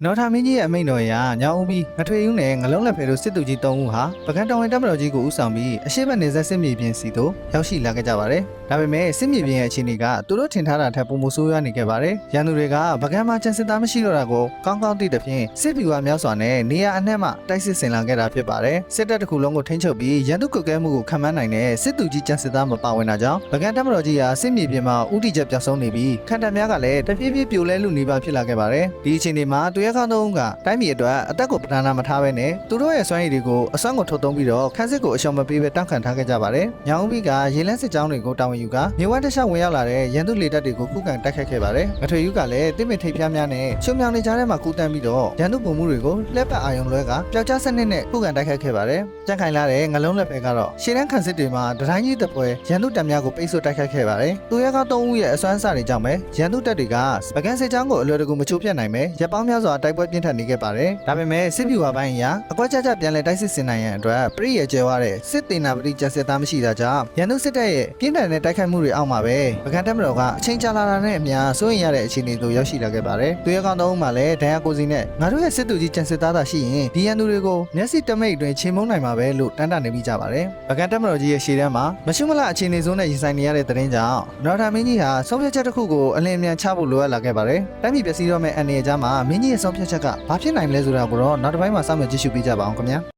နော်ထာမင်းကြီးရဲ့အမိန့်တော်အရညောင်ဦးပြီးငထွေဦးနဲ့ငလုံးလက်ဖဲတို့စစ်သူကြီး၃ဦးဟာပကံတော်ဝင်တပ်မတော်ကြီးကိုဦးဆောင်ပြီးအရှိတ်နေဆက်စစ်မြေပြင်စီသို့ရောက်ရှိလာခဲ့ကြပါတယ်။ဒါပေမဲ့စစ်မြေပြင်ရဲ့အခြေအနေကသူတို့ထင်ထားတာထက်ပိုမိုဆိုးရွားနေခဲ့ပါတယ်။ရန်သူတွေကပကံမှာကျန်စစ်သားမရှိတော့တာကိုကောင်းကောင်းသိတဲ့ဖြင့်စစ်ဗျူဟာများစွာနဲ့နေရာအနှံ့မှတိုက်စစ်ဆင်လာခဲ့တာဖြစ်ပါတယ်။စစ်တပ်တစ်ခုလုံးကိုထိန်းချုပ်ပြီးရန်သူကွက်ကဲမှုကိုခံမှန်းနိုင်တဲ့စစ်သူကြီးကျန်စစ်သားမပါဝင်တာကြောင့်ပကံတပ်မတော်ကြီးဟာစစ်မြေပြင်မှာဥတီချက်ပြောင်းဆုံးနေပြီးခန္ဓာများကလည်းတဖြည်းဖြည်းပြိုလဲလူနေပါဖြစ်လာခဲ့ပါတယ်။ဒီအခြေအနေမှာသူရဲကောင်းသုံးကတိုင်းပြည်အတွက်အသက်ကိုပထနာမထားဘဲနဲ့သူတို့ရဲ့စွမ်းရည်တွေကိုအစွမ်းကိုထုတ်သုံးပြီးတော့ခန်းစစ်ကိုအရှောင်မပေးဘဲတောင်းခံထားခဲ့ကြပါတယ်။ညောင်ဦးပြီးကရေလန်းစစ်ကြောင်းတွေကိုတာဝန်ယူကမြေဝမ်းတခြားဝင်ရောက်လာတဲ့ရန်သူလေတပ်တွေကိုခုခံတိုက်ခတ်ခဲ့ပါတယ်။ငထွေယူကလည်းတစ်မင်ထိပ်ဖျားများနဲ့ရှုံမြောင်နေကြတဲ့မှာကူတန်းပြီးတော့ရန်သူပုံမှုတွေကိုလှက်ပတ်အာယုံလွဲကပျောက်ကြားစနစ်နဲ့ခုခံတိုက်ခတ်ခဲ့ပါတယ်။ကြန့်ခိုင်လာတဲ့ငလုံးလက်ဖဲကတော့ရှေ့တန်းခန်းစစ်တွေမှာတတိုင်းကြီးတပွဲရန်သူတပ်များကိုပိတ်ဆို့တိုက်ခတ်ခဲ့ပါတယ်။သူရဲကောင်း၃ဦးရဲ့အစွမ်းအစတွေကြောင့်ပဲရန်သူတပ်တွေကပကံစစ်ကြောင်းကိုအလွယ်တကူမချိုးဖျက်နိုင်ပဲရပ်ပေါင်းများစွာတိုက်ပွဲပြင်းထန်နေခဲ့ပါတယ်။ဒါပေမဲ့စစ်ဗျူဟာပိုင်းအရအကွက်ကြကြပြန်လဲတိုက်စစ်ဆင်နိုင်ရန်အတွက်ပြည့်ရကျဲသွားတဲ့စစ်တေနာပတိကျစစ်သားမရှိတာကြောင့်ရန်သူစစ်တပ်ရဲ့ပြင်းထန်တဲ့တိုက်ခိုက်မှုတွေအောက်မှာပဲပကံတပ်မတော်ကအချိန်ကြာလာတာနဲ့အမျှစိုးရင်ရတဲ့အခြေအနေသို့ရောက်ရှိလာခဲ့ပါတယ်။သူရဲကောင်း၃ဦးမှလည်းဒဏ်ရာကိုစီနဲ့ငါတို့ရဲ့စစ်သူကြီးကျန်စစ်သားသာရှိရင်ဒီရန်သူတွေကိုမျက်စိတမိတ်အတွင်းချိန်မုံနိုင်မှာပဲလို့တန်းတနေပြီးကြပါတယ်။ပကံတပ်မတော်ကြီးရဲ့ရှေ့တန်းမှာမရှိမလအခြေအနေဆိုးနဲ့ရင်ဆိုင်နေရတဲ့သတင်းကြောင့်နော်ထာမင်းကြီးဟာဆုံးဖြတ်ချက်တစ်ခုကိုအလင်းအမြန်ချဖို့လိုအပ်လာခဲ့ပါတယ်။တိုင်းပြည်ပျက်စီးတော့မဲ့အနေအထားမှာမင်းကြီးရဲ့ဆုံးဖြတ်ချက်ကဘာဖြစ်နိုင်လဲဆိုတာကိုတော့နောက်တစ်ပိုင်းမှာစောင့်မျှော်ကြည့်ရှုပေးကြပါအောင်ခင်ဗျာ။